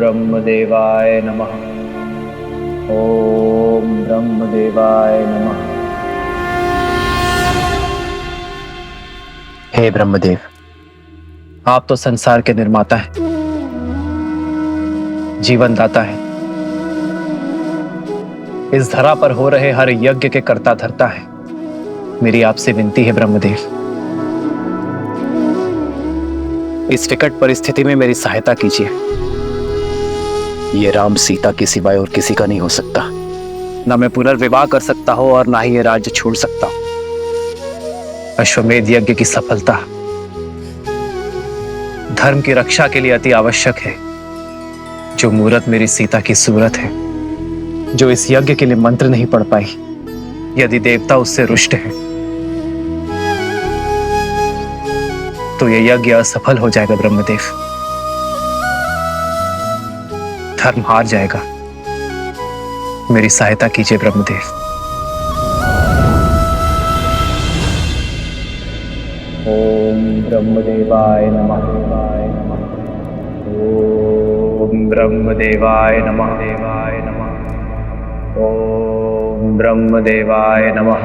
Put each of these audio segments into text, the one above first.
ब्रह्मदेवाय नमः। ओम ब्रह्मदेवाय नमः। हे ब्रह्मदेव, आप तो संसार के निर्माता हैं, जीवन दाता है, इस धरा पर हो रहे हर यज्ञ के कर्ता धर्ता है। मेरी आपसे विनती है ब्रह्मदेव, इस विकट परिस्थिति में मेरी सहायता कीजिए। ये राम सीता के सिवाय और किसी का नहीं हो सकता। ना मैं पुनर्विवाह कर सकता हूं और ना ही ये राज्य छोड़ सकता हूं। अश्वमेध यज्ञ की सफलता धर्म की रक्षा के लिए अति आवश्यक है। जो मूरत मेरी सीता की सूरत है, जो इस यज्ञ के लिए मंत्र नहीं पढ़ पाई, यदि देवता उससे रुष्ट है तो यह यज्ञ असफल हो जाएगा ब्रह्मदेव। धर्म हार जाएगा। मेरी सहायता कीजिए ब्रह्मदेव। ओम ब्रह्मदेवाय नमः। ओम ब्रह्मदेवाय नमः। ओम ब्रह्मदेवाय नमः।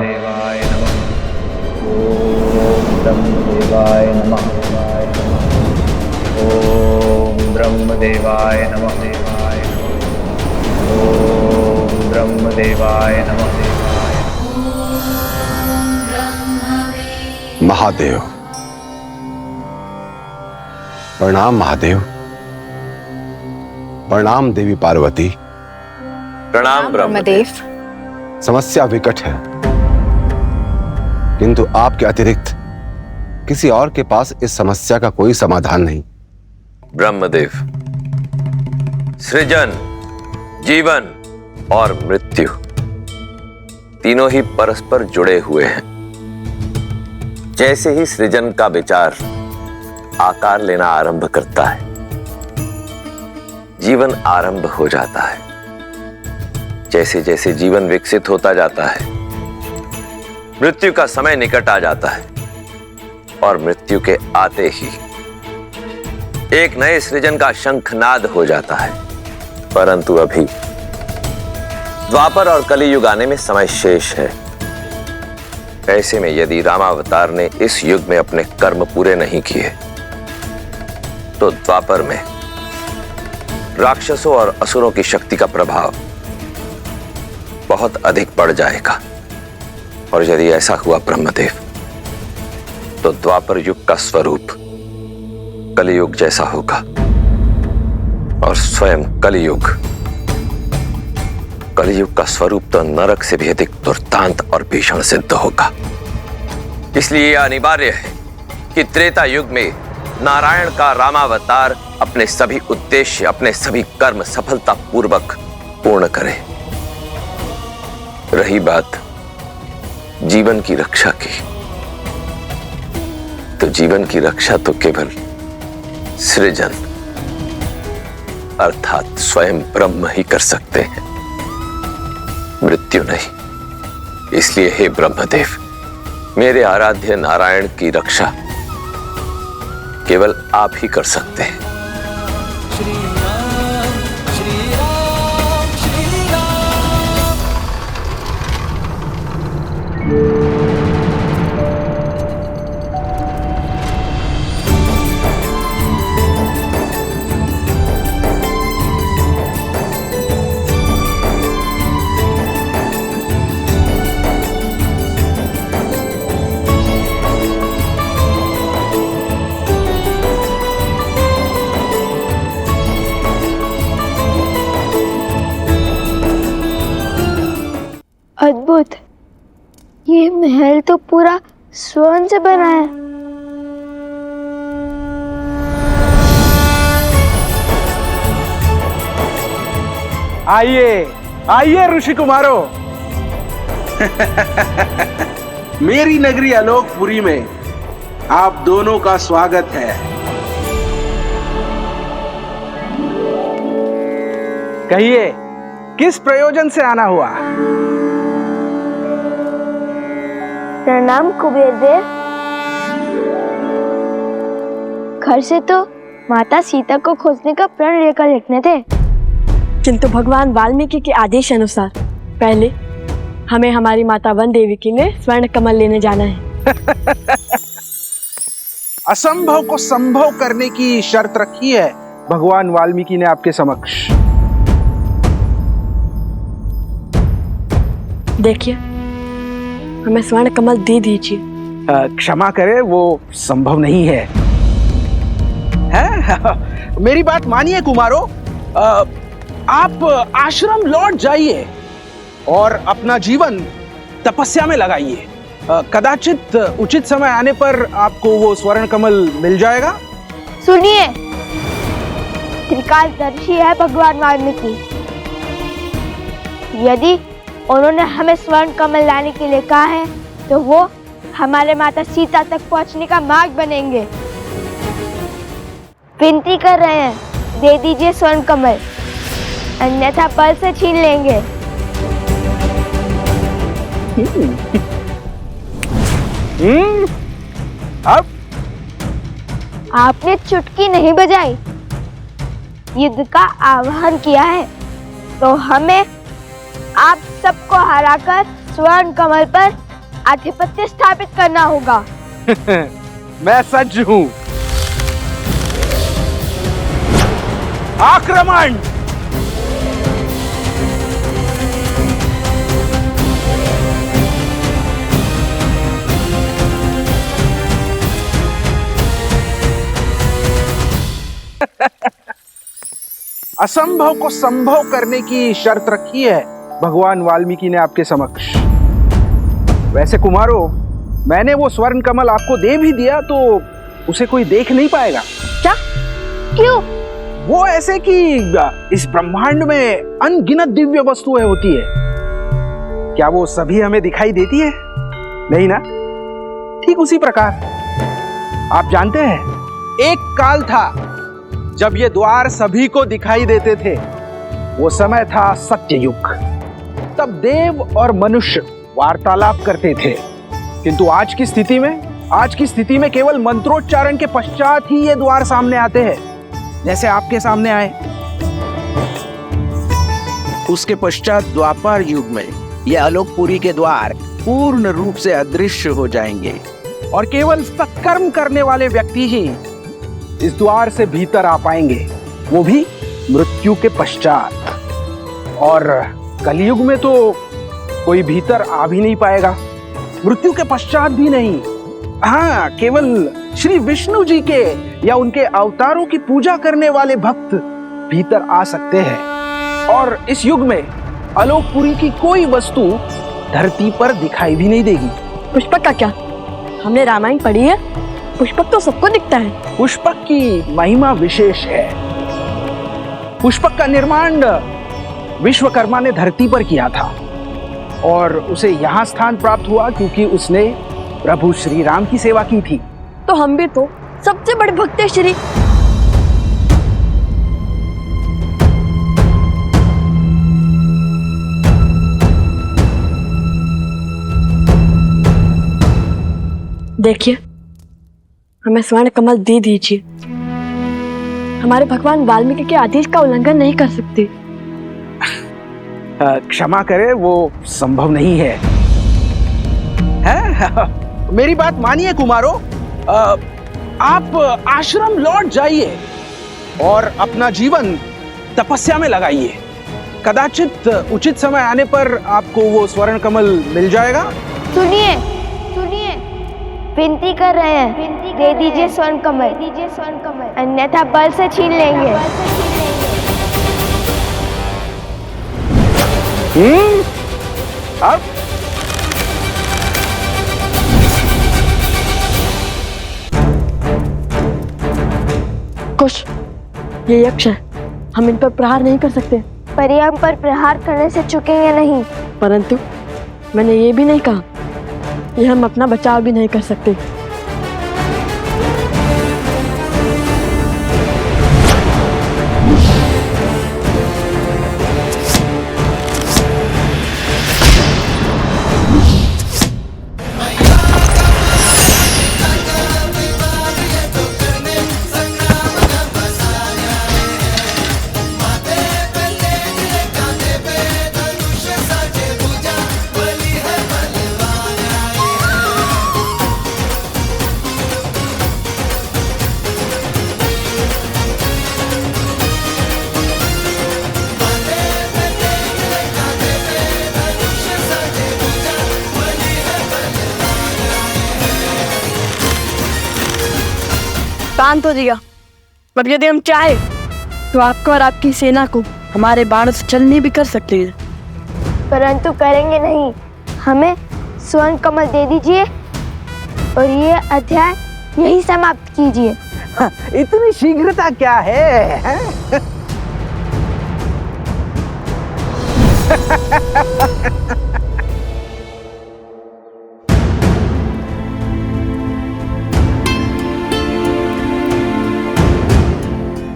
ओम ब्रह्मदेवाय नमः। ओम ब्रह्मदेवाय नमः। ओम ब्रह्मदेवाय नमः। महादेव, प्रणाम महादेव। प्रणाम देवी पार्वती। प्रणाम ब्रह्मदेव। समस्या विकट है, किंतु आपके अतिरिक्त किसी और के पास इस समस्या का कोई समाधान नहीं। ब्रह्मदेव, सृजन, जीवन और मृत्यु तीनों ही परस्पर जुड़े हुए हैं। जैसे ही सृजन का विचार आकार लेना आरंभ करता है, जीवन आरंभ हो जाता है। जैसे जैसे जीवन विकसित होता जाता है, मृत्यु का समय निकट आ जाता है और मृत्यु के आते ही एक नए सृजन का शंखनाद हो जाता है। परंतु अभी द्वापर और कलियुग आने में समय शेष है। ऐसे में यदि रामावतार ने इस युग में अपने कर्म पूरे नहीं किए तो द्वापर में राक्षसों और असुरों की शक्ति का प्रभाव बहुत अधिक बढ़ जाएगा। और यदि ऐसा हुआ ब्रह्मदेव, तो द्वापर युग का स्वरूप कलियुग जैसा होगा और स्वयं कलियुग का स्वरूप तो नरक से भी अधिक दुर्दांत और भीषण सिद्ध होगा। इसलिए यह अनिवार्य है कि त्रेता युग में नारायण का रामावतार अपने सभी उद्देश्य, अपने सभी कर्म सफलतापूर्वक पूर्ण करे। रही बात जीवन की रक्षा की, तो जीवन की रक्षा तो केवल सृजन अर्थात स्वयं ब्रह्म ही कर सकते हैं, मृत्यु नहीं। इसलिए हे ब्रह्मदेव, मेरे आराध्य नारायण की रक्षा केवल आप ही कर सकते हैं। अद्भुत, ये महल तो पूरा स्वर्ण से बना है। आइए आइए ऋषि कुमारों। मेरी नगरी आलोकपुरी में आप दोनों का स्वागत है। कहिए, किस प्रयोजन से आना हुआ? प्रणाम कुबेर देव। घर से तो माता सीता को खोजने का प्रण लेकर निकले थे, किंतु भगवान वाल्मीकि के आदेश अनुसार पहले हमें हमारी माता वन देवी के लिए स्वर्ण कमल लेने जाना है। असंभव को संभव करने की शर्त रखी है भगवान वाल्मीकि ने आपके समक्ष। देखिए, हमें स्वर्ण कमल दे दीजिए। क्षमा करें, वो संभव नहीं है। मेरी बात मानिए कुमारों, आप आश्रम लौट जाइए और अपना जीवन तपस्या में लगाइए। कदाचित उचित समय आने पर आपको वो स्वर्ण कमल मिल जाएगा। सुनिए, त्रिकालदर्शी है भगवान वाल्मीकि। यदि उन्होंने हमें स्वर्ण कमल लाने के लिए कहा है तो वो हमारे माता सीता तक पहुंचने का मार्ग बनेंगे। विनती कर रहे हैं, दे दीजिए स्वर्ण कमल, अन्यथा बल से छीन लेंगे। अब आपने चुटकी नहीं बजाई, युद्ध का आह्वान किया है, तो हमें आप सबको हराकर स्वर्ण कमल पर आधिपत्य स्थापित करना होगा। मैं सज्ज हूं। आक्रमण! असंभव को संभव करने की शर्त रखी है भगवान वाल्मीकि ने आपके समक्ष। वैसे कुमारों, मैंने वो स्वर्ण कमल आपको दे भी दिया तो उसे कोई देख नहीं पाएगा। क्या? क्यों? वो ऐसे कि इस ब्रह्मांड में अनगिनत दिव्य वस्तुएं होती है, क्या वो सभी हमें दिखाई देती है? नहीं ना? ठीक उसी प्रकार आप जानते हैं, एक काल था जब ये द्वार सभी को दिखाई देते थे। वो समय था सत्ययुग। तब देव और मनुष्य वार्तालाप करते थे, किंतु आज की स्थिति में केवल मंत्रोच्चारण के पश्चात ही ये द्वार सामने आते हैं, जैसे आपके सामने आए। उसके पश्चात द्वापर युग में ये आलोकपुरी के द्वार पूर्ण रूप से अदृश्य हो जाएंगे और केवल सत्कर्म करने वाले व्यक्ति ही इस द्वार से भीतर आ पाएंगे, वो भी मृत्यु के पश्चात। और कलयुग में तो कोई भीतर आ भी नहीं पाएगा, मृत्यु के पश्चात भी नहीं। हाँ, केवल श्री विष्णु जी के या उनके अवतारों की पूजा करने वाले भक्त भीतर आ सकते हैं। और इस युग में आलोकपुरी की कोई वस्तु धरती पर दिखाई भी नहीं देगी। पुष्पक का क्या? हमने रामायण पढ़ी है, पुष्पक तो सबको दिखता है। पुष्पक की महिमा विशेष है। पुष्पक का निर्माण विश्वकर्मा ने धरती पर किया था और उसे यहाँ स्थान प्राप्त हुआ क्योंकि उसने प्रभु श्री राम की सेवा की थी। तो हम भी तो सबसे बड़े भक्त हैं श्री। देखिए, हमें स्वर्ण कमल दे दीजिए। हमारे भगवान वाल्मीकि के आदेश का उल्लंघन नहीं कर सकते। क्षमा करें, वो संभव नहीं है। मेरी बात मानिए कुमारों, आप आश्रम लौट जाइए और अपना जीवन तपस्या में लगाइए। कदाचित उचित समय आने पर आपको वो स्वर्ण कमल मिल जाएगा। सुनिए, विनती कर रहे हैं, दे दीजिए स्वर्ण कमल, अन्यथा बल से छीन लेंगे। अब कुश, ये यक्ष है, हम इन पर प्रहार नहीं कर सकते। पर ये हम पर प्रहार करने से चुकेंगे नहीं। परंतु मैंने ये भी नहीं कहा, ये हम अपना बचाव भी नहीं कर सकते। वरदान तो दिया, अब यदि हम चाहे तो आपको और आपकी सेना को हमारे बाण से चलनी भी कर सकते हैं। परंतु करेंगे नहीं। हमें स्वर्ण कमल दे दीजिए और ये अध्याय यही समाप्त कीजिए। इतनी शीघ्रता क्या है, हैं?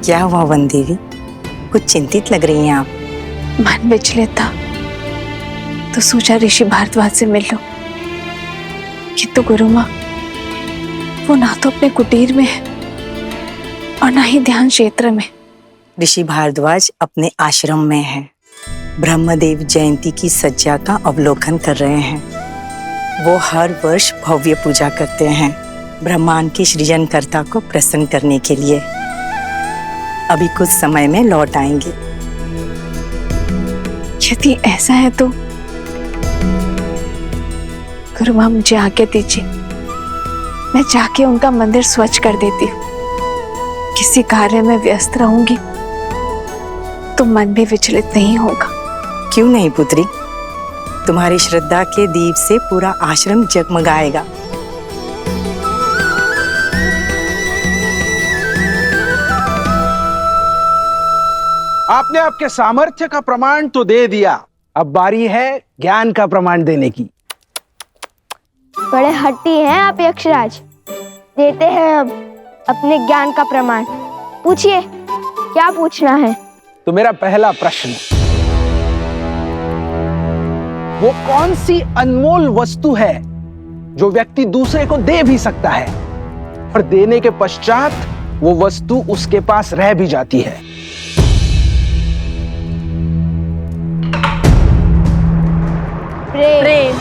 क्या हुआ वन देवी, कुछ चिंतित लग रही हैं आप। मन विचलित था तो सोचा ऋषि भारद्वाज से मिल लो, किंतु गुरु माँ वो ना तो अपने कुटीर में है और ना ही ध्यान क्षेत्र में। ऋषि भारद्वाज अपने आश्रम में है, ब्रह्मदेव जयंती की सज्जा का अवलोकन कर रहे हैं। वो हर वर्ष भव्य पूजा करते हैं ब्रह्मांड के सृजनकर्ता को प्रसन्न करने के लिए। अभी कुछ समय में लौट आएंगे। यदि ऐसा है तो गुरु माँ मुझे आज्ञा दीजिए, मैं जाके उनका मंदिर स्वच्छ कर देती हूँ। किसी कार्य में व्यस्त रहूंगी तो मन भी विचलित नहीं होगा। क्यों नहीं पुत्री, तुम्हारी श्रद्धा के दीप से पूरा आश्रम जगमगाएगा। आपने आपके सामर्थ्य का प्रमाण तो दे दिया, अब बारी है ज्ञान का प्रमाण देने की। बड़े हट्टी हैं आप यक्षराज। देते हैं हम अपने ज्ञान का प्रमाण। पूछिए, क्या पूछना है? तो मेरा पहला प्रश्न, वो कौन सी अनमोल वस्तु है जो व्यक्ति दूसरे को दे भी सकता है और देने के पश्चात वो वस्तु उसके पास रह भी जाती है? प्रेम।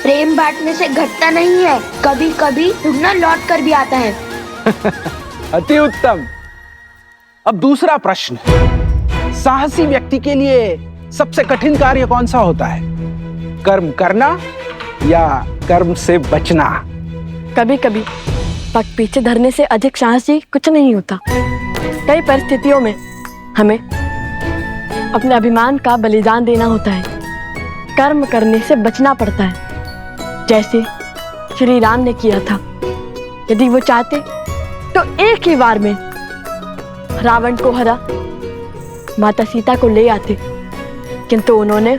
प्रेम बांटने से घटता नहीं है, कभी कभी दुगना लौट कर भी आता है। अति उत्तम। अब दूसरा प्रश्न, साहसी व्यक्ति के लिए सबसे कठिन कार्य कौन सा होता है? कर्म करना या कर्म से बचना? कभी कभी पग पीछे धरने से अधिक साहसी कुछ नहीं होता। कई परिस्थितियों में हमें अपने अभिमान का बलिदान देना होता है, कर्म करने से बचना पड़ता है, जैसे श्री राम ने किया था। यदि वो चाहते तो एक ही बार में रावण को हरा माता सीता को ले आते, किंतु उन्होंने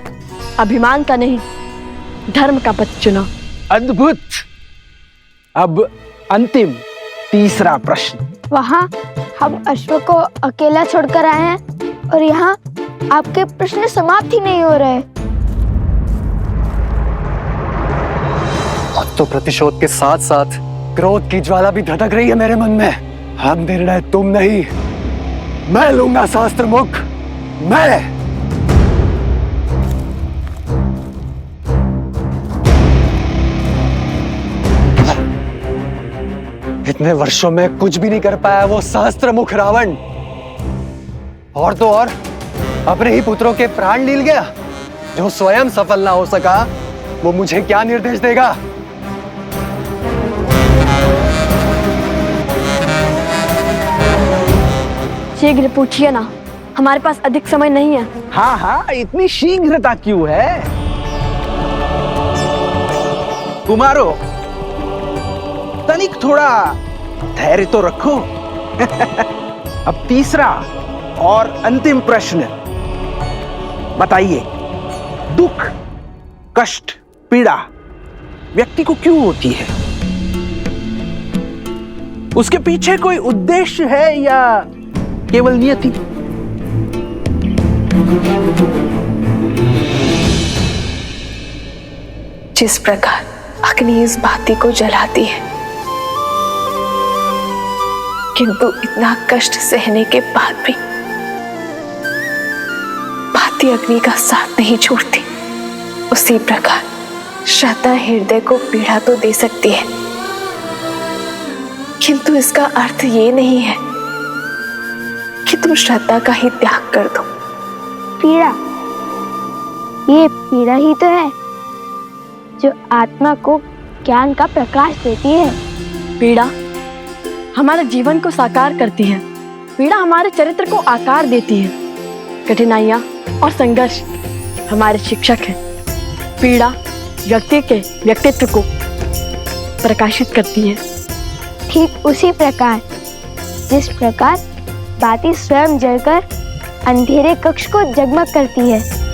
अभिमान का नहीं धर्म का पथ चुना। अद्भुत। अब अंतिम तीसरा प्रश्न, वहाँ हम अश्व को अकेला छोड़कर आए हैं और यहाँ आपके प्रश्न समाप्त ही नहीं हो रहे। अब तो प्रतिशोध के साथ साथ क्रोध की ज्वाला भी धधक रही है मेरे मन में। अब निर्णय तुम नहीं, मैं लूंगा शास्त्र मुख, मैं। इतने वर्षों में कुछ भी नहीं कर पाया वो शास्त्र मुख रावण, और तो और अपने ही पुत्रों के प्राण लील गया। जो स्वयं सफल ना हो सका वो मुझे क्या निर्देश देगा? शीघ्र पूछिए ना, हमारे पास अधिक समय नहीं है। हाँ हाँ, इतनी शीघ्रता क्यों है? कुमारो, तनिक थोड़ा धैर्य तो रखो। अब तीसरा और अंतिम प्रश्न, बताइए, दुख, कष्ट, पीड़ा व्यक्ति को क्यों होती है? उसके पीछे कोई उद्देश्य है या केवल नियति? जिस प्रकार अग्नि इस बाती को जलाती है, किंतु इतना कष्ट सहने के बाद भी बाती अग्नि का साथ नहीं छोड़ती, उसी प्रकार श्रद्धा हृदय को पीड़ा तो दे सकती है, किंतु इसका अर्थ ये नहीं है कि तुम श्रद्धा का ही त्याग कर दो। पीड़ा, ये पीड़ा ही तो है जो आत्मा को ज्ञान का प्रकाश देती है। पीड़ा हमारे जीवन को साकार करती है। पीड़ा हमारे चरित्र को आकार देती है। कठिनाइयाँ और संघर्ष हमारे शिक्षक हैं। पीड़ा व्यक्ति के व्यक्तित्व को प्रकाशित करती है। ठीक उसी प्रकार जिस प्रकार बाती स्वयं जलकर अंधेरे कक्ष को जगमग करती है।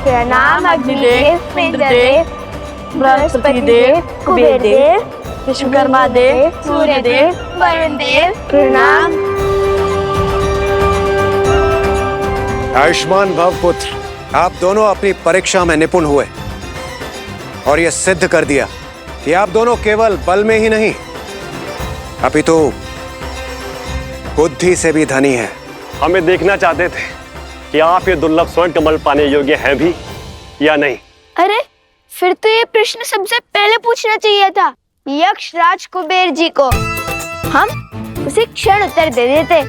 प्रणाम अग्निदेव, इंद्रदेव, बृहस्पति देव, कुबेर देव, विश्वकर्मा देव, सूर्य देव, वरुण देव, प्रणाम। आयुष्मान भव पुत्र, आप दोनों अपनी परीक्षा में निपुण हुए और यह सिद्ध कर दिया कि आप दोनों केवल बल में ही नहीं अपितु बुद्धि से भी धनी हैं। हमें देखना चाहते थे कि आप ये दुर्लभ स्वर्ण कमल पाने योग्य हैं भी या नहीं। अरे फिर तो ये प्रश्न सबसे पहले पूछना चाहिए था यक्ष राज कुबेर जी को। हम उसी क्षण उत्तर दे देते।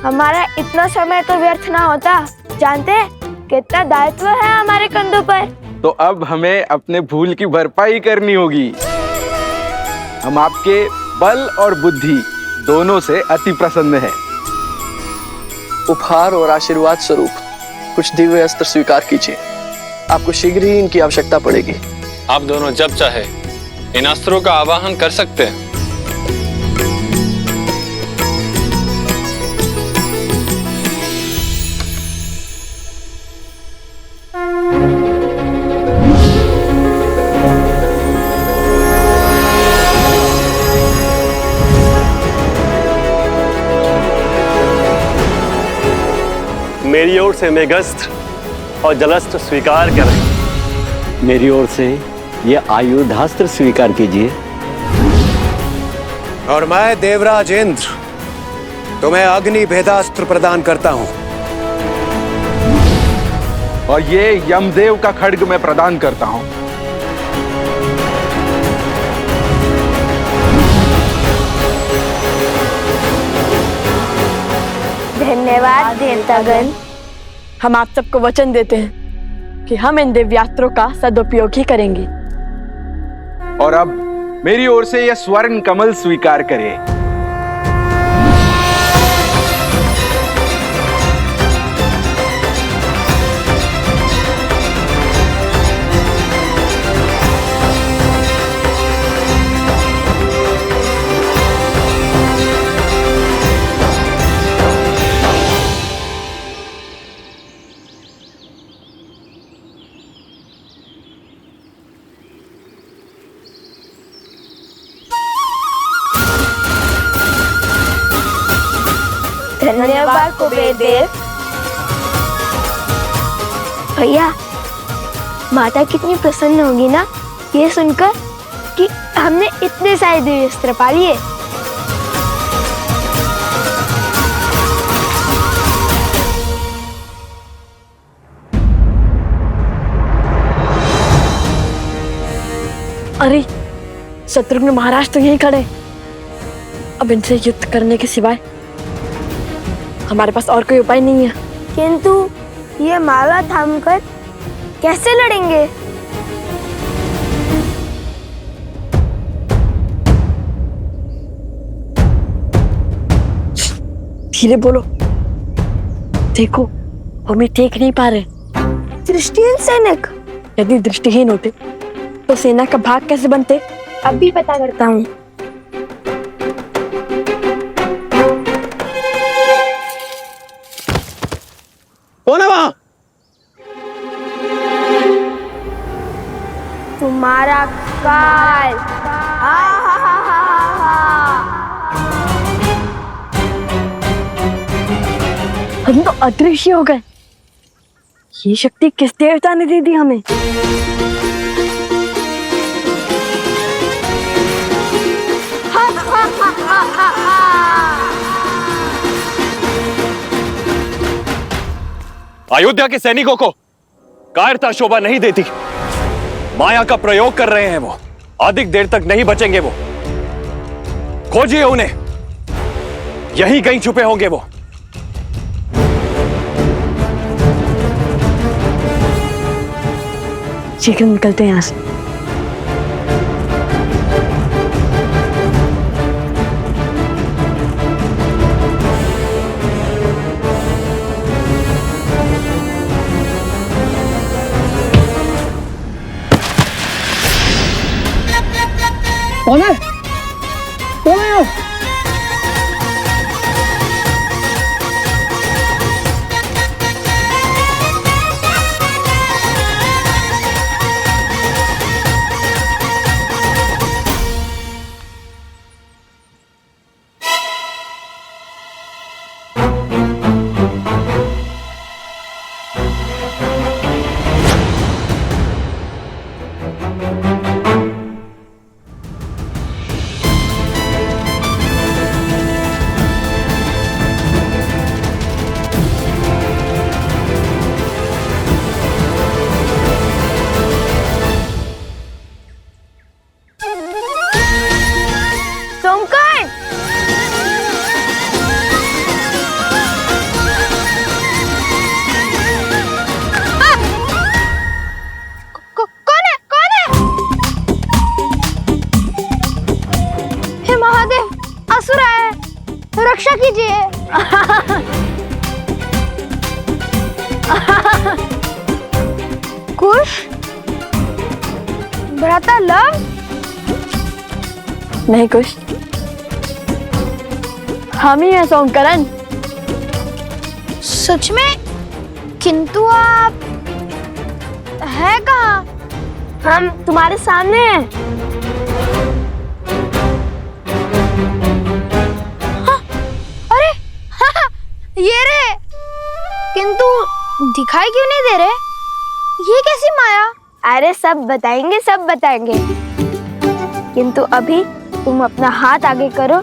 हमारा इतना समय तो व्यर्थ ना होता। जानते हैं कितना दायित्व है हमारे कंधों पर। तो अब हमें अपने भूल की भरपाई करनी होगी। हम आपके बल और बुद्धि दोनों से अति प्रसन्न हैं। उपहार और आशीर्वाद स्वरूप कुछ दिव्य अस्त्र स्वीकार कीजिए। आपको शीघ्र ही इनकी आवश्यकता पड़ेगी। आप दोनों जब चाहे इन अस्त्रों का आवाहन कर सकते हैं। मेरी ओर से मेघस्त्र और जलस्त्र स्वीकार करें। मेरी ओर से ये आयुधास्त्र स्वीकार कीजिए। और मैं देवराज इंद्र तुम्हें अग्नि भेदास्त्र प्रदान करता हूं। और ये यमदेव का खड्ग मैं प्रदान करता हूं। धन्यवाद देवतागण। हम आप सबको वचन देते हैं कि हम इन दिव्यास्त्रों का सदुपयोग ही करेंगे। और अब मेरी ओर से यह स्वर्ण कमल स्वीकार करें। धन्यवाद कुबेर देव। भैया माता कितनी प्रसन्न होगी ना ये सुनकर कि हमने इतने सारे दिव्य अस्त्र पा लिए। अरे शत्रुघ्न महाराज तो यहीं खड़े। अब इनसे युद्ध करने के सिवाय हमारे पास और कोई उपाय नहीं है। किंतु ये माला थामकर कैसे लड़ेंगे? धीरे बोलो। देखो हम ये देख नहीं पा रहे। दृष्टिहीन सैनिक? यदि दृष्टिहीन होते तो सेना का भाग कैसे बनते? अभी पता करता हूँ। कौन है वहां? तुम्हारा काल। हम तो अदृश्य हो गए। ये शक्ति किस देवता ने दे दी हमें? हा, हा, अयोध्या के सैनिकों को कायरता शोभा नहीं देती। माया का प्रयोग कर रहे हैं वो, अधिक देर तक नहीं बचेंगे वो। खोजिए उन्हें, यहीं कहीं छुपे होंगे वो। शीघ्र निकलते हैं यहाँ से। कौन है? कौन है? रक्षा कीजिए। कुश, भ्राता लव? नहीं कुश, हम ही हैं सोमकरण। सच में? किंतु आप है कहाँ? हम तुम्हारे सामने हैं। ये रे, किंतु दिखाई क्यों नहीं दे रहे? ये कैसी माया? अरे सब बताएंगे, सब बताएंगे। किंतु अभी तुम अपना हाथ आगे करो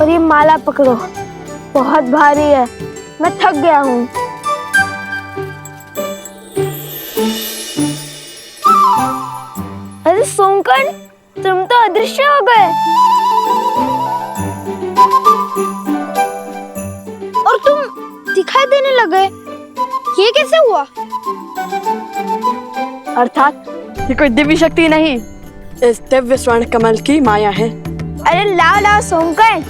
और ये माला पकड़ो। बहुत भारी है, मैं थक गया हूँ। अरे सोमकर्ण, तुम तो अदृश्य हो गए और तुम दिखाई देने लगे। ये कैसे हुआ? अर्थात ये कोई दिव्य शक्ति नहीं, इस दिव्य स्वर्ण कमल की माया है। अरे लाओ लाओ सोमकर्ण,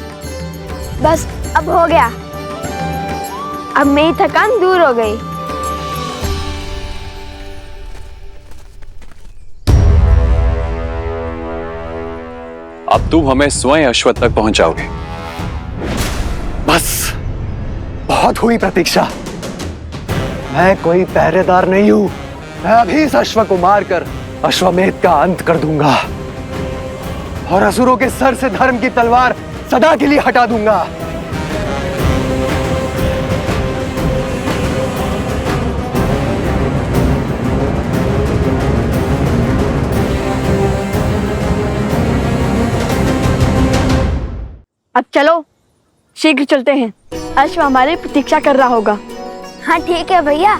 बस अब हो गया। अब मेरी थकान दूर हो गई। अब तुम हमें स्वयं अश्वत्थ तक पहुंचाओगे। बस बहुत हुई प्रतीक्षा। मैं कोई पहरेदार नहीं हूं। मैं अभी इस अश्व को मारकर अश्वमेध का अंत कर दूंगा और असुरों के सर से धर्म की तलवार सदा के लिए हटा दूंगा। अब चलो, शीघ्र चलते हैं। अश्व हमारी प्रतीक्षा कर रहा होगा। हाँ ठीक है भैया,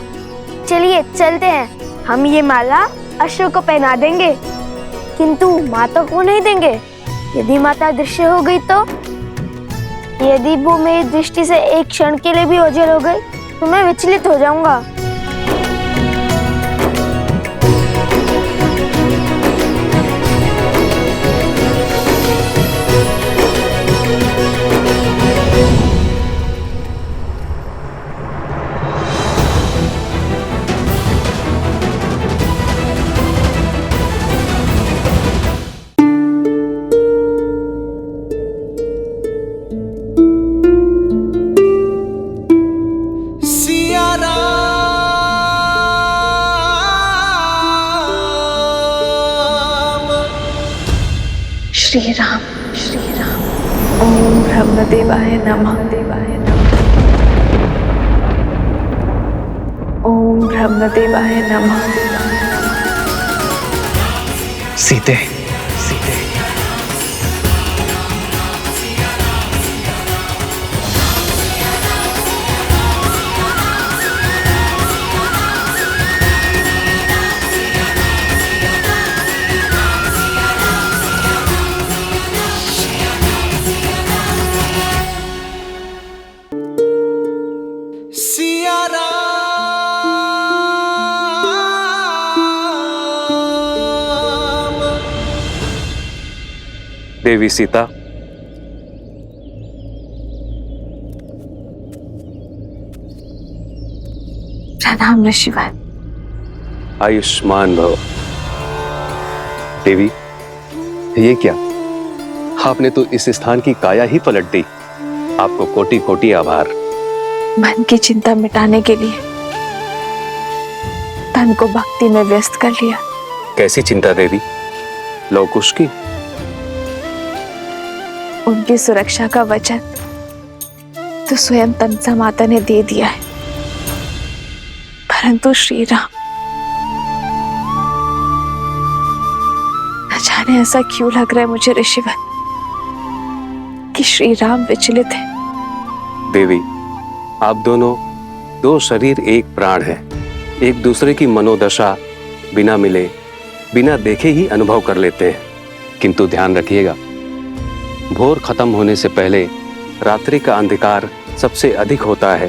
चलिए चलते हैं। हम ये माला अश्व को पहना देंगे, किंतु माता को नहीं देंगे। यदि माता दृश्य हो गई तो? यदि वो मेरी दृष्टि से एक क्षण के लिए भी ओझल हो गई तो मैं विचलित हो जाऊंगा। श्री राम, श्री राम। ओम ब्रह्मदेवाय नमः, देवाय नमः। ओम ब्रह्मदेवाय नमः। सीते, सीते। देवी सीता, प्रणाम ऋषिवर। आयुष्मान भव। देवी, ये क्या? आपने तो इस स्थान की काया ही पलट दी। आपको कोटि कोटि आभार। मन की चिंता मिटाने के लिए तन को भक्ति में व्यस्त कर लिया। कैसी चिंता देवी? लवकुश की? उनकी सुरक्षा का वचन तो स्वयं तमसा माता ने दे दिया है, परंतु श्री राम, न जाने ऐसा क्यों लग रहा है मुझे ऋषिवर कि श्री राम विचलित है। देवी, आप दोनों दो शरीर एक प्राण हैं। एक दूसरे की मनोदशा बिना मिले, बिना देखे ही अनुभव कर लेते हैं। किंतु ध्यान रखिएगा, भोर खत्म होने से पहले रात्रि का अंधकार सबसे अधिक होता है।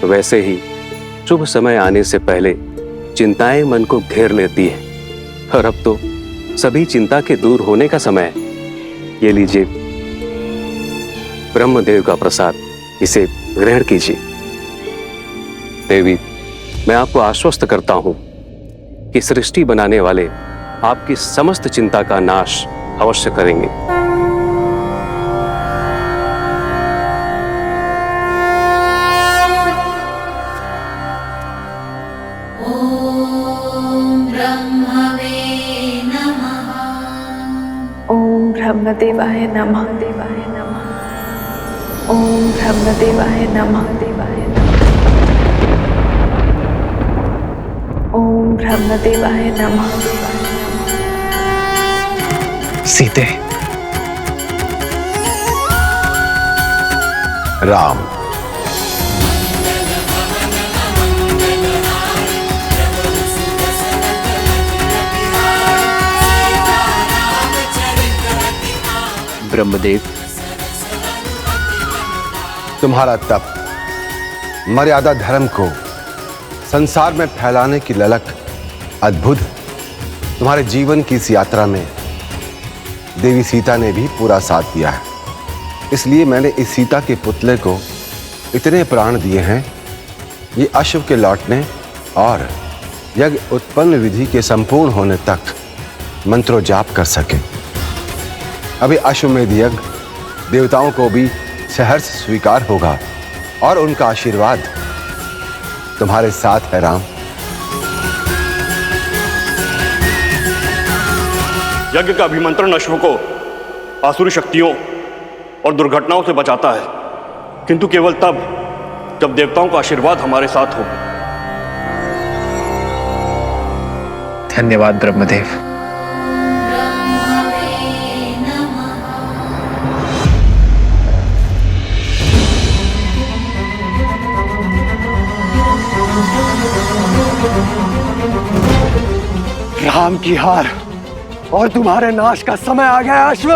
वैसे ही शुभ समय आने से पहले चिंताएं मन को घेर लेती हैं। और अब तो सभी चिंता के दूर होने का समय है। ये लीजिए ब्रह्मदेव का प्रसाद, इसे ग्रहण कीजिए। देवी, मैं आपको आश्वस्त करता हूं कि सृष्टि बनाने वाले आपकी समस्त चिंता का नाश अवश्य करेंगे। ओम ब्रह्मदेवाय नमः। देवाय नमः। ओम ब्रह्मदेवाय नमः। देवाय नमः। ओम ब्रह्मदेवाय नमः। सीते, राम, ब्रह्मदेव, तुम्हारा तप, मर्यादा धर्म को संसार में फैलाने की ललक अद्भुत। तुम्हारे जीवन की इस यात्रा में देवी सीता ने भी पूरा साथ दिया है। इसलिए मैंने इस सीता के पुतले को इतने प्राण दिए हैं, ये अश्व के लौटने और यज्ञ उत्पन्न विधि के संपूर्ण होने तक मंत्रो जाप कर सके। अभी अश्वमेध यज्ञ देवताओं को भी सहर्ष स्वीकार होगा और उनका आशीर्वाद तुम्हारे साथ है राम। यज्ञ का अभिमंत्रण अश्व को आसुरी शक्तियों और दुर्घटनाओं से बचाता है, किंतु केवल तब जब देवताओं का आशीर्वाद हमारे साथ हो। धन्यवाद ब्रह्मदेव। राम की हार और तुम्हारे नाश का समय आ गया अश्व।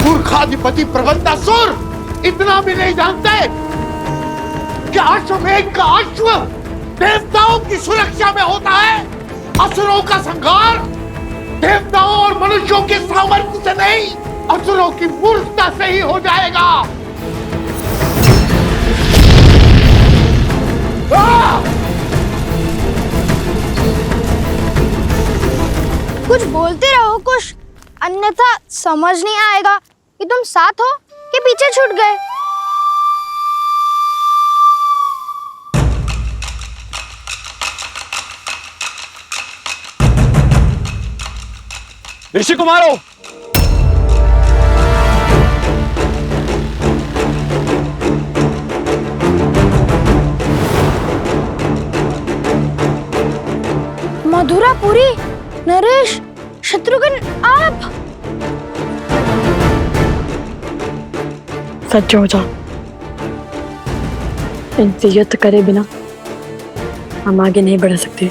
मूर्खाधिपति प्रबंधासुर, इतना भी नहीं जानते कि अश्वमेध का अश्व देवताओं की सुरक्षा में होता है। असुरों का संहार देवताओं और मनुष्यों के सामर्थ्य से नहीं, असुरों की मूर्खता से ही हो जाएगा। कुछ बोलते रहो कुछ, अन्यथा समझ नहीं आएगा कि तुम साथ हो कि पीछे छूट गए। ऋषि कुमारों, मधुरापुरी, नरेश, शत्रुघ्न, आप सज्ज हो जाओ। इनसे युद्ध करे बिना हम आगे नहीं बढ़ सकते।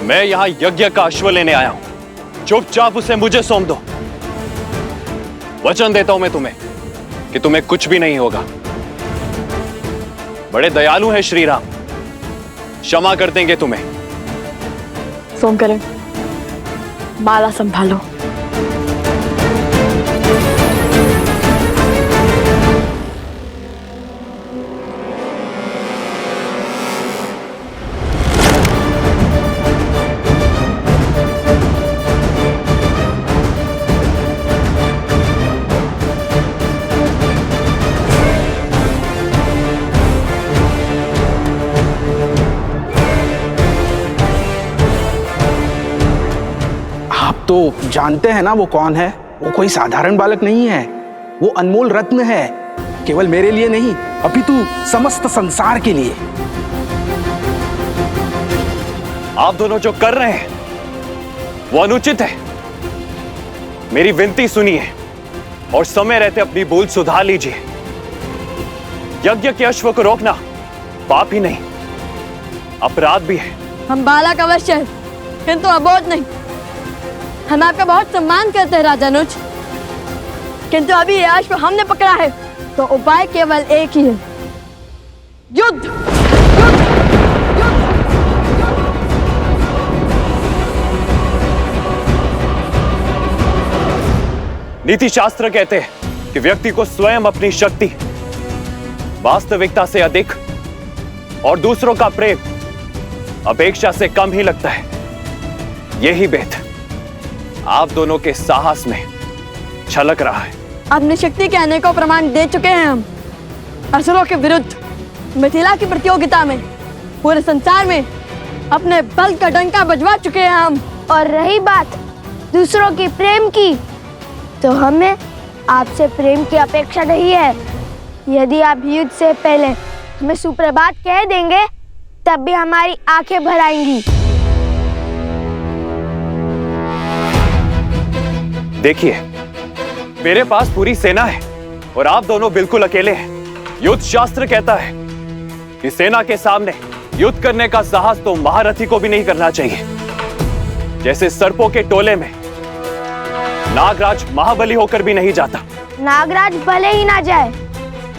मैं यहां यज्ञ का अश्व लेने आया हूं, चुपचाप उसे मुझे सौंप दो। वचन देता हूं मैं तुम्हें कि तुम्हें कुछ भी नहीं होगा। बड़े दयालु हैं श्री राम, क्षमा कर देंगे तुम्हें। सोमकरण, माला संभालो। तो जानते हैं ना वो कौन है? वो कोई साधारण बालक नहीं है, वो अनमोल रत्न है, केवल मेरे लिए नहीं अपितु समस्त संसार के लिए। आप दोनों जो कर रहे हैं वो अनुचित है। मेरी विनती सुनिए और समय रहते अपनी भूल सुधार लीजिए। यज्ञ के अश्व को रोकना पाप ही नहीं, अपराध भी है। हम बालक अवश्य हैं, किंतु अबोध नहीं। हम आपका बहुत सम्मान करते हैं राजानुज, किंतु अभी ये अश्व हमने पकड़ा है तो उपाय केवल एक ही है, युद्ध। नीति शास्त्र कहते हैं कि व्यक्ति को स्वयं अपनी शक्ति, वास्तविकता से अधिक और दूसरों का प्रेम अपेक्षा से कम ही लगता है। यही भेद आप दोनों के साहस में छलक रहा है। अपनी शक्ति के अनेकों प्रमाण दे चुके हैं हम असुरों के विरुद्ध। मिथिला की प्रतियोगिता में पूरे संसार में अपने बल का डंका बजवा चुके हैं हम। और रही बात दूसरों की प्रेम की, तो हमें आपसे प्रेम की अपेक्षा नहीं है। यदि आप युद्ध से पहले हमें सुप्रभात कह देंगे तब भी हमारी आंखें भर आएंगी। देखिए, मेरे पास पूरी सेना है और आप दोनों बिल्कुल अकेले हैं। युद्ध शास्त्र कहता है कि सेना के सामने युद्ध करने का साहस तो महारथी को भी नहीं करना चाहिए। जैसे सर्पों के टोले में नागराज महाबली होकर भी नहीं जाता। नागराज भले ही ना जाए,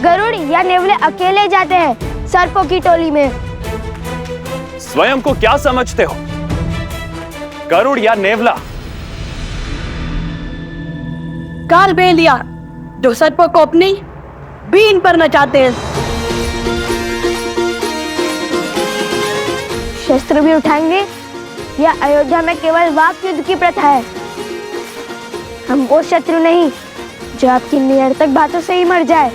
गरुड़ या नेवले अकेले जाते हैं सर्पों की टोली में। स्वयं को क्या समझते हो, गरुड़ या नेवला? काल बेलिया जो सर्पों को अपनी बीन पर नचाते हैं। शस्त्र भी उठाएंगे या अयोध्या में केवल वाक युद्ध की प्रथा है? हम वो शत्रु नहीं जो आपकी निरर्थक बातों से ही मर जाए।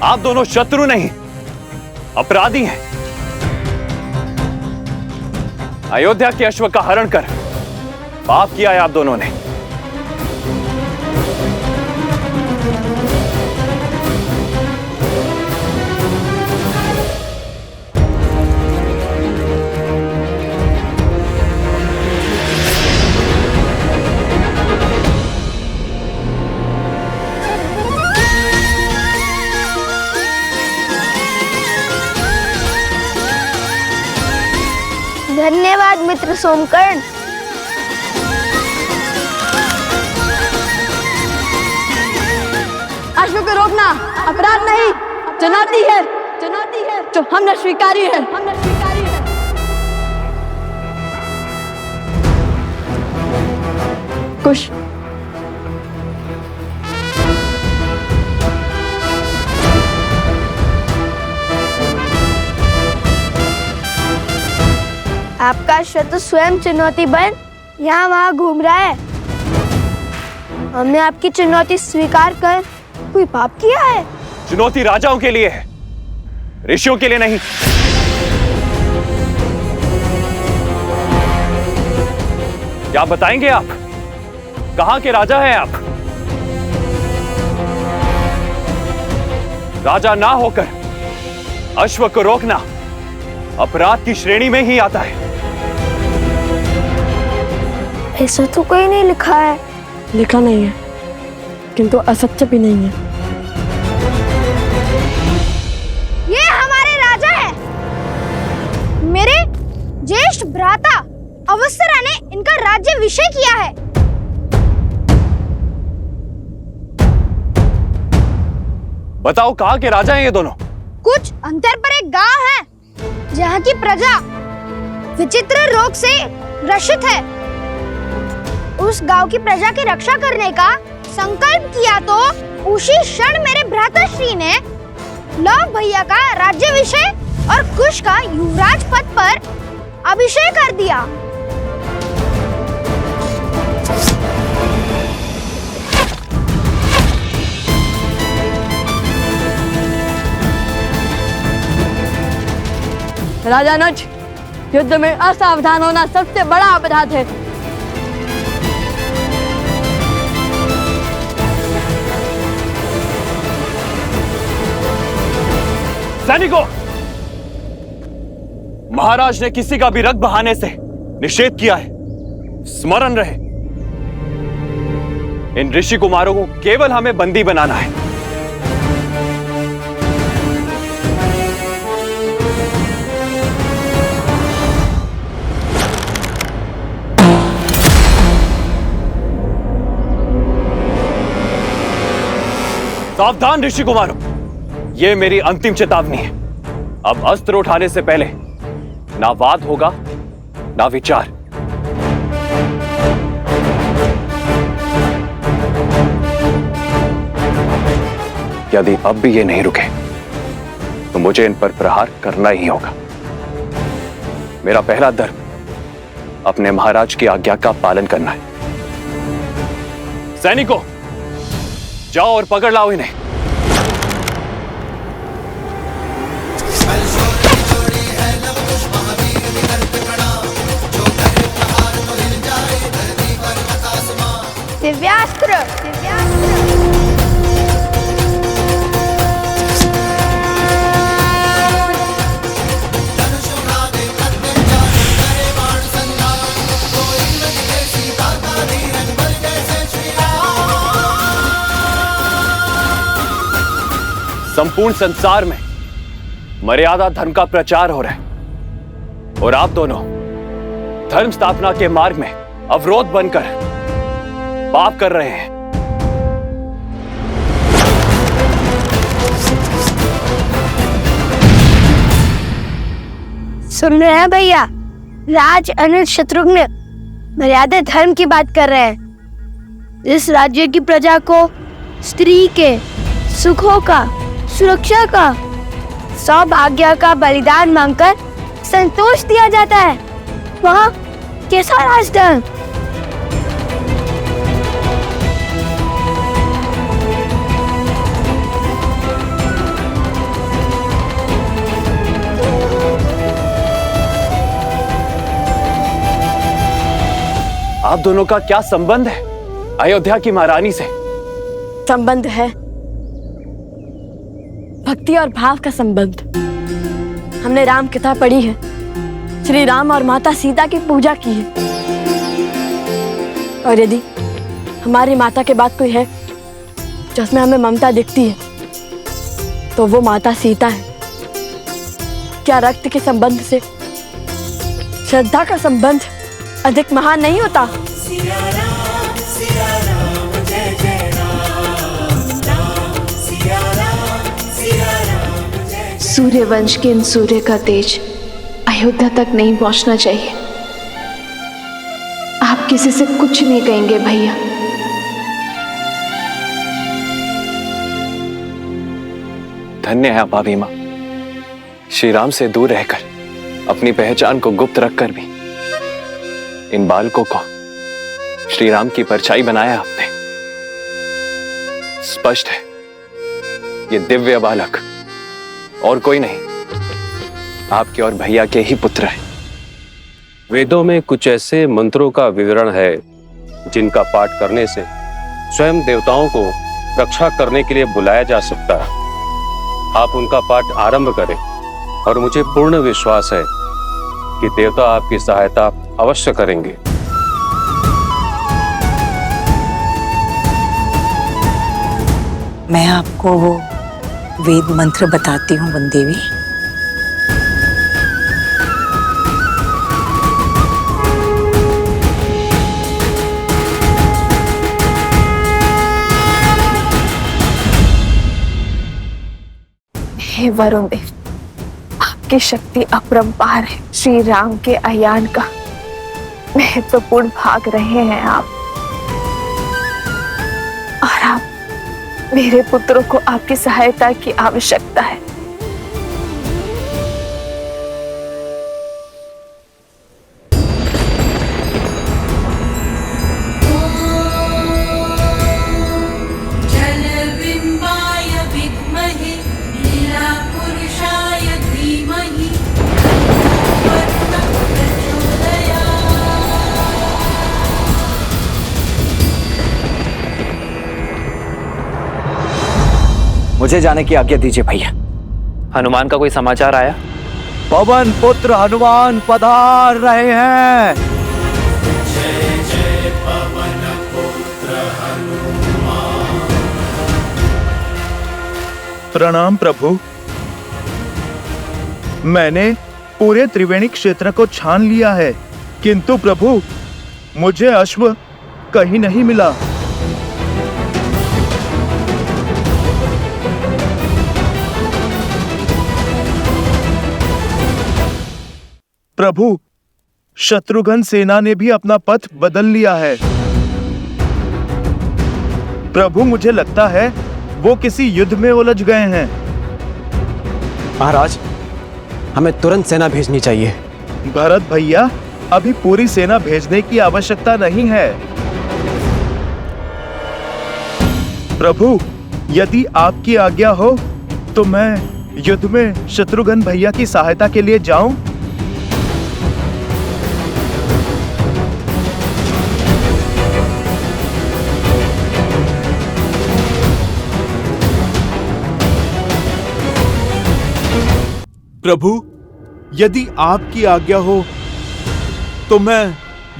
आप दोनों शत्रु नहीं, अपराधी हैं। अयोध्या के अश्व का हरण कर पाप किया है आप दोनों ने। धन्यवाद मित्र सोमकर्ण। अश्व को रोकना अपराध नहीं, चुनौती है, चुनौती है जो हमने स्वीकारी है, हमने स्वीकारी है। कुश आपका शत्रु स्वयं चुनौती बन यहाँ वहाँ घूम रहा है। हमने आपकी चुनौती स्वीकार कर कोई पाप किया है? चुनौती राजाओं के लिए है, ऋषियों के लिए नहीं। क्या बताएंगे आप? कहां के राजा हैं आप? राजा ना होकर अश्व को रोकना अपराध की श्रेणी में ही आता है। ऐसा तो कहीं नहीं लिखा है। लिखा नहीं है, किंतु असत्य भी नहीं है। ये हमारे राजा है। मेरे ज्येष्ठ भ्राता अवसरा ने इनका राज्य विषय किया है। बताओ कहां के राजा हैं ये दोनों? कुछ अंतर पर एक गांव है जहाँ की प्रजा विचित्र रोग से ग्रसित है। उस गांव की प्रजा की रक्षा करने का संकल्प किया तो उसी क्षण मेरे भ्राताश्री ने लव भैया का राज्याभिषेक और कुश का युवराज पद पर अभिषेक कर दिया। राजा नच, युद्ध में असावधान होना सबसे बड़ा अपराध है। सैनिकों, महाराज ने किसी का भी रक्त बहाने से निषेध किया है। स्मरण रहे, इन ऋषि कुमारों को केवल हमें बंदी बनाना है। सावधान ऋषि कुमारों, यह मेरी अंतिम चेतावनी है। अब अस्त्र उठाने से पहले ना वाद होगा ना विचार। यदि अब भी ये नहीं रुके तो मुझे इन पर प्रहार करना ही होगा। मेरा पहला धर्म अपने महाराज की आज्ञा का पालन करना है। सैनिकों, जाओ और पकड़ लाओ इन्हें। दिव्यास्त्र, संपूर्ण संसार में मर्यादा धर्म का प्रचार हो रहा है और आप दोनों धर्म स्थापना के मार्ग में अवरोध बनकर पाप कर रहे हैं। सुन रहे हैं भैया? राज अनिल शत्रुघ्न मर्यादा धर्म की बात कर रहे हैं। इस राज्य की प्रजा को स्त्री के सुखों का, सुरक्षा का, सौभाग्य का बलिदान मांगकर संतोष दिया जाता है। वहाँ कैसा राजधर्म? आप दोनों का क्या संबंध है अयोध्या की महारानी से? संबंध है भक्ति और भाव का संबंध। हमने राम कथा पढ़ी है, श्री राम और माता सीता की पूजा की है। और यदि हमारी माता के बाद कोई है जिसमें हमें ममता दिखती है तो वो माता सीता है। क्या रक्त के संबंध से श्रद्धा का संबंध अधिक महान नहीं होता? सूर्यवंश के इन सूर्य का तेज अयोध्या तक नहीं पहुंचना चाहिए। आप किसी से कुछ नहीं कहेंगे भैया। धन्य है आप अभिमा, श्री राम से दूर रहकर अपनी पहचान को गुप्त रखकर भी इन बालकों को श्री राम की परछाई बनाया आपने। स्पष्ट है ये दिव्य बालक और कोई नहीं, आपके और भैया के ही पुत्र हैं। वेदों में कुछ ऐसे मंत्रों का विवरण है जिनका पाठ करने से स्वयं देवताओं को रक्षा करने के लिए बुलाया जा सकता है। आप उनका पाठ आरंभ करें और मुझे पूर्ण विश्वास है कि देवता आपकी सहायता अवश्य करेंगे। मैं आपको वो वेद मंत्र बताती हूँ वन देवी। हे वरुण देव, आपकी शक्ति अपरंपार है। श्री राम के अयान का महत्वपूर्ण भाग रहे हैं आप, और आप मेरे पुत्रों को आपकी सहायता की आवश्यकता है। मुझे जाने की आज्ञा दीजिए भैया। हनुमान का कोई समाचार आया? पवन पुत्र हनुमान पधार रहे हैं। जय जय पवन पुत्र हनुमान। प्रणाम प्रभु। मैंने पूरे त्रिवेणी क्षेत्र को छान लिया है, किंतु प्रभु मुझे अश्व कहीं नहीं मिला। प्रभु, शत्रुघ्न सेना ने भी अपना पथ बदल लिया है। प्रभु मुझे लगता है वो किसी युद्ध में उलझ गए हैं। महाराज, हमें तुरंत सेना भेजनी चाहिए। भरत भैया, अभी पूरी सेना भेजने की आवश्यकता नहीं है। प्रभु, यदि आपकी आज्ञा हो तो मैं युद्ध में शत्रुघ्न भैया की सहायता के लिए जाऊं। प्रभु, यदि आपकी आज्ञा हो तो मैं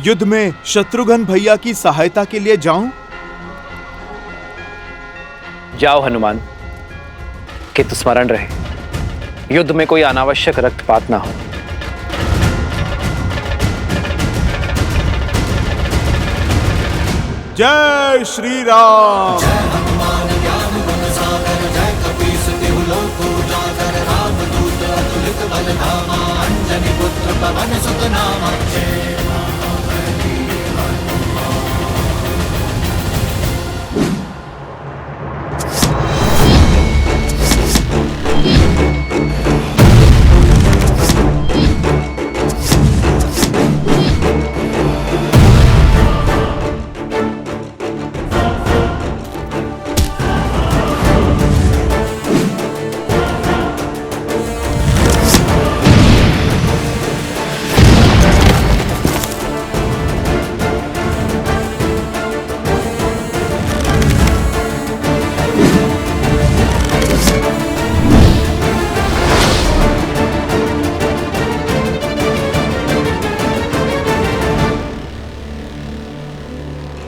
युद्ध में शत्रुघ्न भैया की सहायता के लिए जाऊं। जाओ हनुमान, किंतु स्मरण रहे, युद्ध में कोई अनावश्यक रक्तपात ना हो। जय श्री राम। जय हनुमान ज्ञान गुण सागर, जय कपीस तिहु लोक उजागर, रामदूत अतुलित बल धामा, अंजनी पुत्र पवन सुत नामा। जय महाबली हनुमान।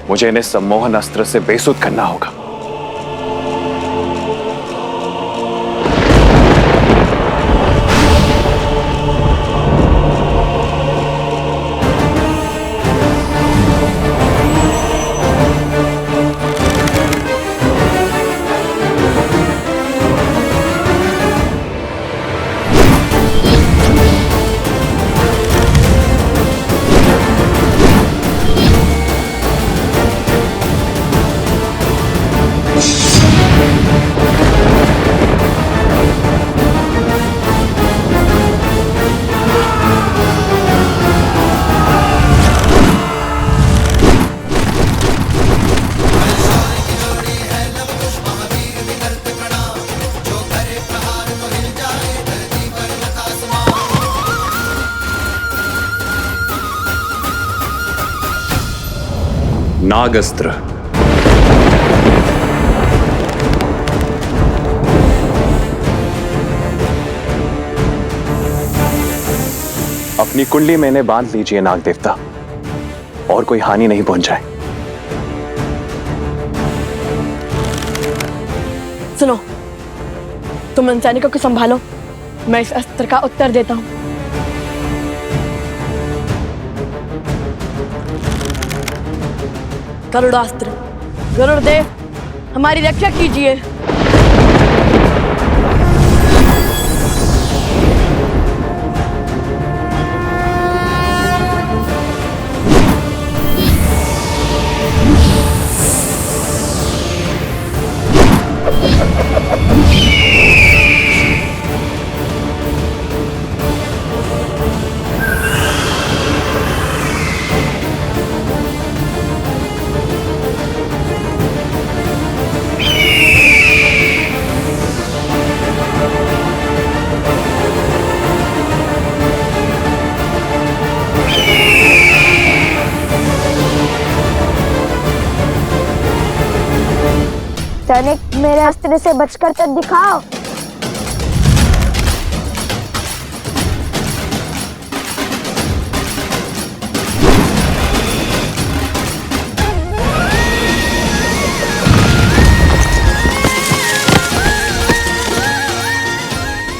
मुझे इन्हें सम्मोहन अस्त्र से बेसुध करना होगा। नागस्त्र। अपनी कुंडली में इन्हें बांध लीजिए नाग देवता, और कोई हानि नहीं पहुंचाए। सुनो, तुम इन सैनिकों को संभालो, मैं इस अस्त्र का उत्तर देता हूं। गरुड़ास्त्र, गरुड़देव हमारी रक्षा कीजिए। सैनिक, मेरे अस्त्र से बचकर तो दिखाओ।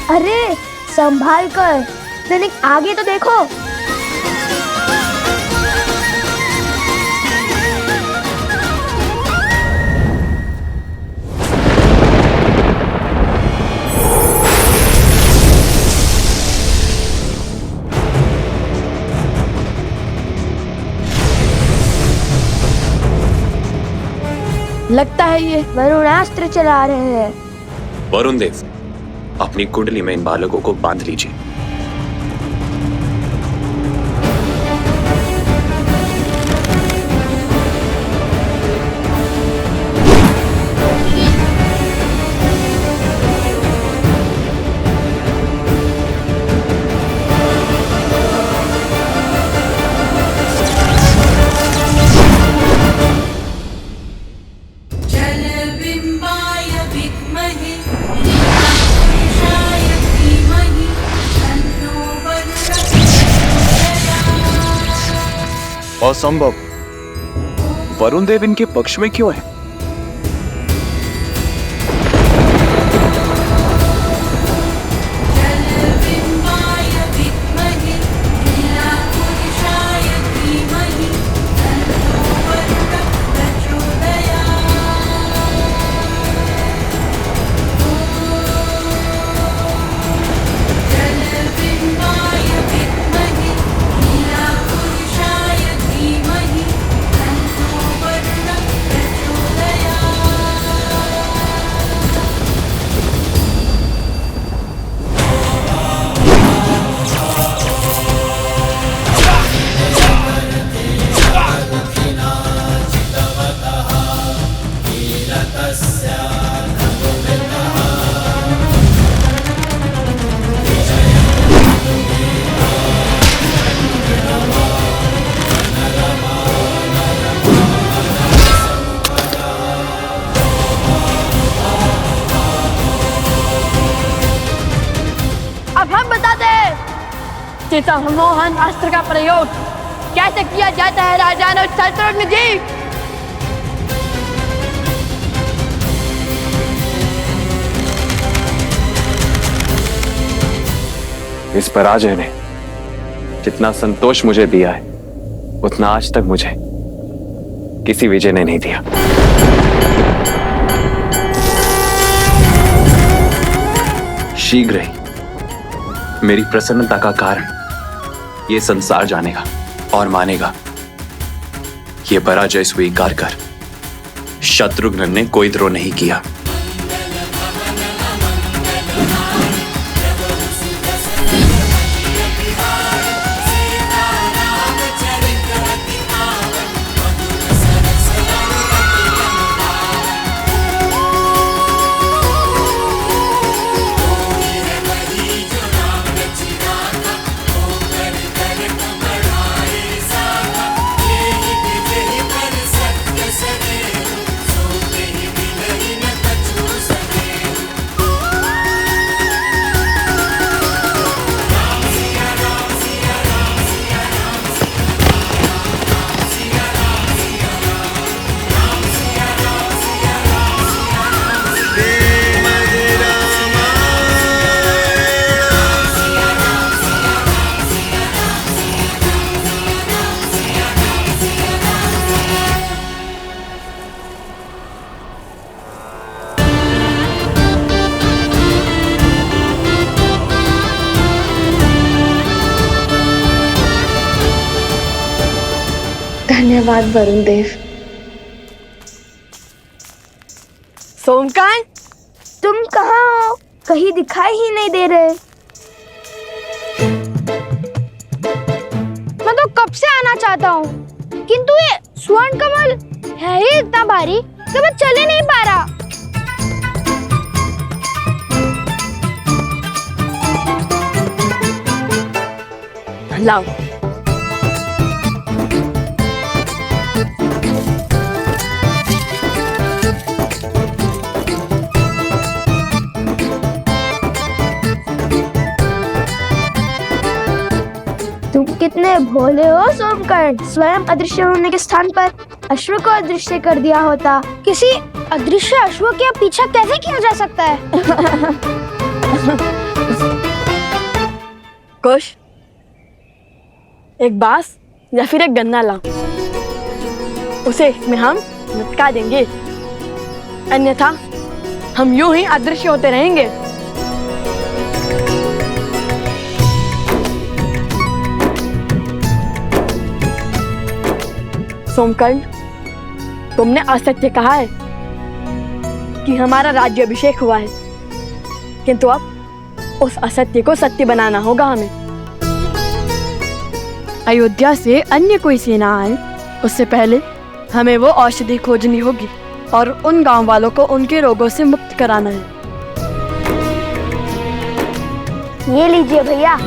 अरे संभाल कर, सैनिक आगे तो देखो। लगता है ये वरुणास्त्र चला रहे हैं। वरुण देव, अपनी कुंडली में इन बालकों को बांध लीजिए। असंभव, वरुण देव इनके पक्ष में क्यों है? सम्मोहन अस्त्र का प्रयोग कैसे किया जाता है राजानो शत्रुघ्न जी? इस पराजय ने जितना संतोष मुझे दिया है, उतना आज तक मुझे किसी विजय ने नहीं दिया। शीघ्र ही मेरी प्रसन्नता का कारण यह संसार जानेगा और मानेगा। यह पराजय स्वीकार कर शत्रुघ्न ने कोई द्रोह नहीं किया। धन्यवाद वरुण देव। सोमकांत, तुम कहाँ हो? कहीं दिखाई ही नहीं दे रहे। मैं तो कब से आना चाहता हूँ, किंतु ये स्वर्ण कमल है ही इतना भारी कि मैं चल ही नहीं पा रहा। लाओ। तुम कितने भोले हो सोमकर्ण। स्वयं अदृश्य होने के स्थान पर अश्व को अदृश्य कर दिया होता। किसी अदृश्य अश्व के पीछा कैसे किया जा सकता है? कुश, एक बांस या फिर एक गन्ना लाओ, उसे इसमें हम लटका देंगे, अन्यथा हम यूं ही अदृश्य होते रहेंगे। सोमकर्ण, तुमने असत्य कहा है कि हमारा राज्याभिषेक हुआ है, किंतु अब उस असत्य को सत्य बनाना होगा हमें। अयोध्या से अन्य कोई सेना आए उससे पहले हमें वो औषधि खोजनी होगी और उन गांव वालों को उनके रोगों से मुक्त कराना है। ये लीजिए भैया।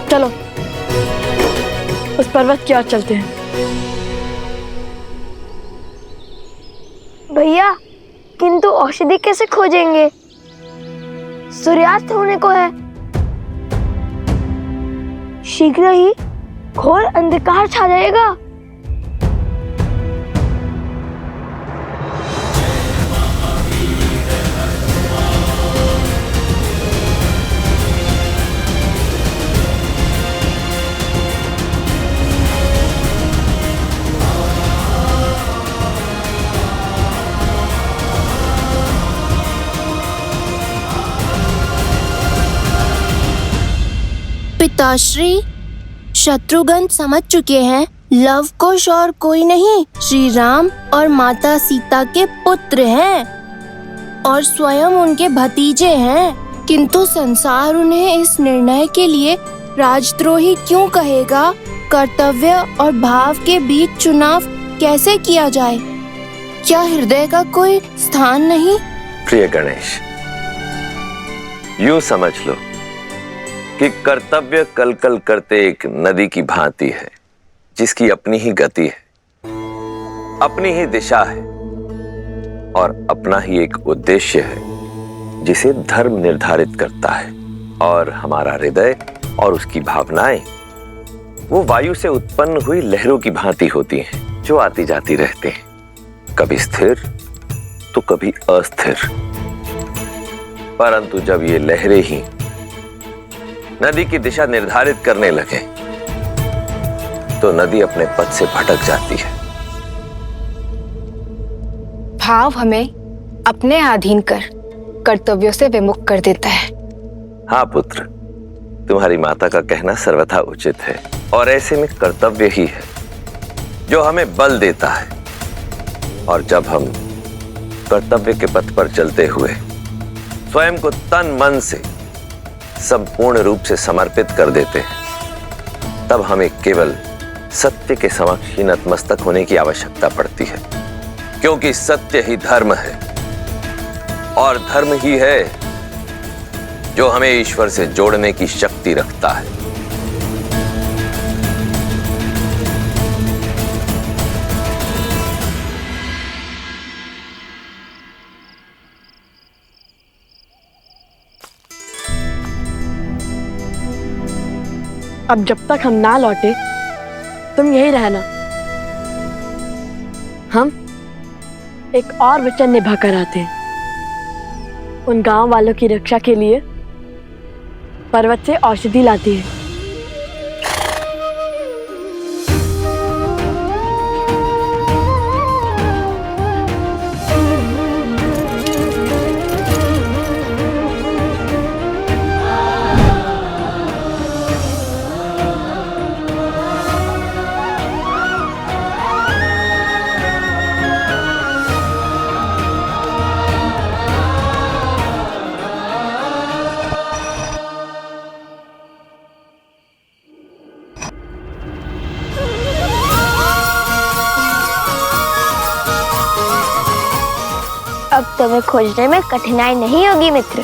चलो उस पर्वत की ओर चलते हैं। भैया, किंतु औषधि कैसे खोजेंगे? सूर्यास्त होने को है। शीघ्र ही घोर अंधकार छा जाएगा। पिताश्री, शत्रुघ्न समझ चुके हैं लव कुश और कोई नहीं, श्री राम और माता सीता के पुत्र हैं और स्वयं उनके भतीजे हैं। किंतु संसार उन्हें इस निर्णय के लिए राजद्रोही क्यों कहेगा? कर्तव्य और भाव के बीच चुनाव कैसे किया जाए? क्या हृदय का कोई स्थान नहीं? प्रिय गणेश, यूं समझ लो कि कर्तव्य कलकल करते एक नदी की भांति है, जिसकी अपनी ही गति है, अपनी ही दिशा है और अपना ही एक उद्देश्य है, जिसे धर्म निर्धारित करता है। और हमारा हृदय और उसकी भावनाएं वो वायु से उत्पन्न हुई लहरों की भांति होती हैं, जो आती जाती रहते हैं, कभी स्थिर तो कभी अस्थिर। परंतु जब ये लहरें ही नदी की दिशा निर्धारित करने लगे तो नदी अपने पथ से भटक जाती है। भाव हमें अपने अधीन कर कर्तव्यों से विमुख कर देता है। हाँ पुत्र, तुम्हारी माता का कहना सर्वथा उचित है और ऐसे में कर्तव्य ही है जो हमें बल देता है। और जब हम कर्तव्य के पथ पर चलते हुए स्वयं को तन मन से संपूर्ण रूप से समर्पित कर देते हैं, तब हमें केवल सत्य के समक्ष ही नतमस्तक होने की आवश्यकता पड़ती है, क्योंकि सत्य ही धर्म है और धर्म ही है जो हमें ईश्वर से जोड़ने की शक्ति रखता है। अब जब तक हम ना लौटे तुम यही रहना। हम एक और वचन निभा कर आते हैं। उन गांव वालों की रक्षा के लिए पर्वत से औषधि लाती है। अब तुम्हें खोजने में कठिनाई नहीं होगी मित्र।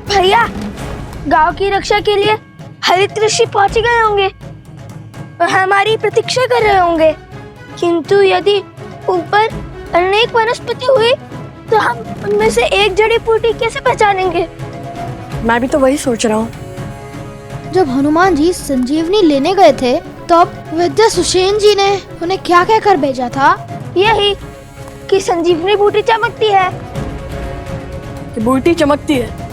भैया, गांव की रक्षा के लिए हरित ऋषि पहुंच गए होंगे और हमारी प्रतीक्षा कर रहे होंगे। किंतु यदि ऊपर अनेक वनस्पति हुई तो हम उनमें से एक जड़ी बूटी कैसे पहचानेंगे? मैं भी तो वही सोच रहा हूँ। जब हनुमान जी संजीवनी लेने गए थे तब विद्या सुषेण जी ने उन्हें क्या कहकर भेजा था? यही कि संजीवनी बूटी चमकती है। बूटी चमकती है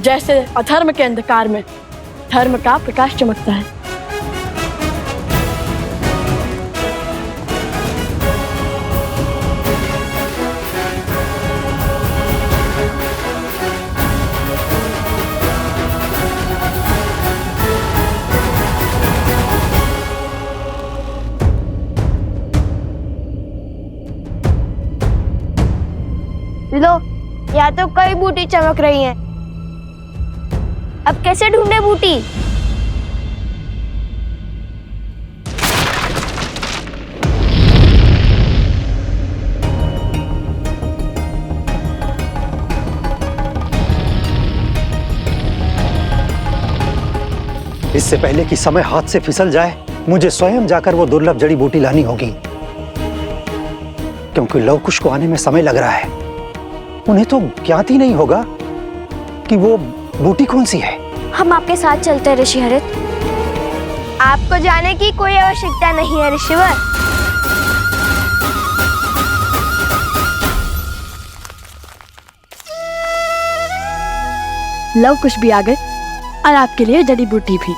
जैसे अधर्म के अंधकार में धर्म का प्रकाश चमकता है। लो, यहाँ तो कई बूटी चमक रही हैं। अब कैसे ढूंढे बूटी? इससे पहले कि समय हाथ से फिसल जाए, मुझे स्वयं जाकर वो दुर्लभ जड़ी बूटी लानी होगी, क्योंकि लवकुश को आने में समय लग रहा है। उन्हें तो ज्ञात ही नहीं होगा कि वो बूटी कौन सी है। हम आपके साथ चलते हैं ऋषि हरित। आपको जाने की कोई आवश्यकता नहीं है ऋषिवर। लव कुश भी आ गए और आपके लिए जड़ी बूटी भी।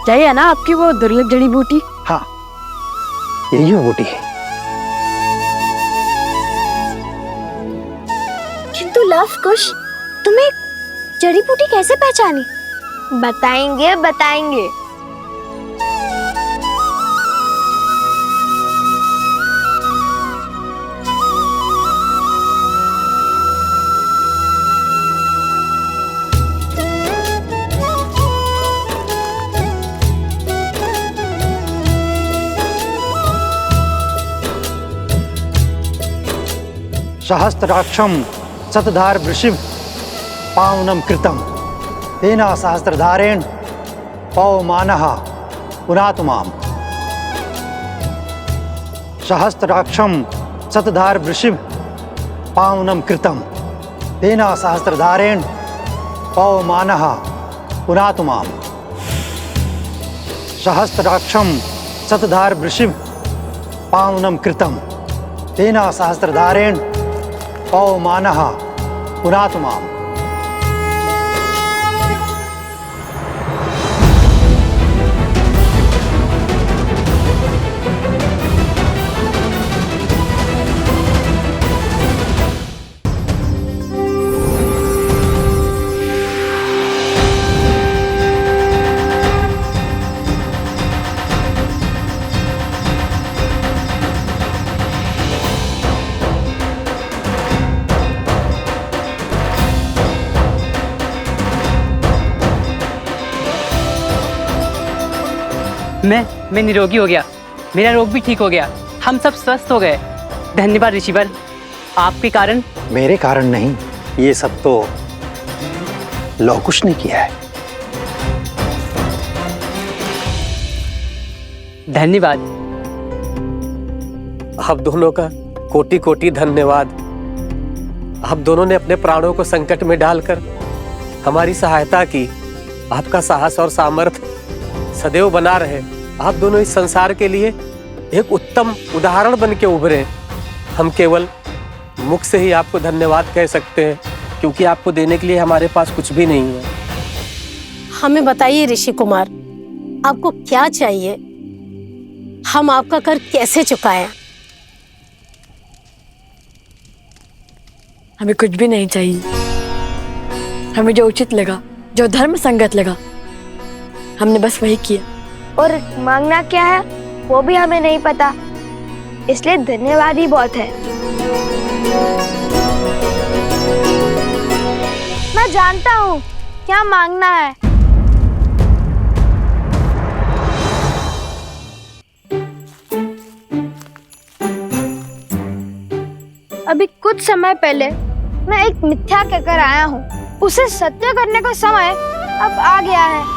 चाहिए ना आपकी वो दुर्लभ जड़ी बूटी? हाँ, यही वो बूटी है। किंतु लव कुश, तुम्हें जड़ी बूटी कैसे पहचानी? बताएंगे बताएंगे। सहस्त्राक्षम शतधार वृषिभ पावनम कृतम तेना सहस्त्रधारेण पवमानः पुनातुमाम। सहस्त्राक्षम शतधार वृषिभ पावनम कृतम तेना सहस्त्रधारेण पवमानः पुनातुमाम। सहस्त्राक्षम शतधार वृषिभ पावनम कृतम तेना सहस्त्रधारेण पवमानः पुनातुमाम। मैं निरोगी हो गया, मेरा रोग भी ठीक हो गया, हम सब स्वस्थ हो गए। धन्यवाद ऋषिवर, आपके कारण। मेरे कारण नहीं, ये सब तो लवकुश ने किया है। धन्यवाद। आप दोनों का कोटि कोटि धन्यवाद। आप दोनों ने अपने प्राणों को संकट में डालकर हमारी सहायता की। आपका साहस और सामर्थ्य सदैव बना रहे। आप दोनों इस संसार के लिए एक उत्तम उदाहरण बन के उभरे। हम केवल मुख से ही आपको धन्यवाद कह सकते हैं, क्योंकि आपको देने के लिए हमारे पास कुछ भी नहीं है। हमें बताइए ऋषि कुमार, आपको क्या चाहिए? हम आपका कर कैसे चुकाएं? हमें कुछ भी नहीं चाहिए। हमें जो उचित लगा, जो धर्म संगत लगा, हमने बस वही किया। और मांगना क्या है वो भी हमें नहीं पता, इसलिए धन्यवाद ही बहुत है। मैं जानता हूँ क्या मांगना है। अभी कुछ समय पहले मैं एक मिथ्या कहकर आया हूँ, उसे सत्य करने का समय अब आ गया है।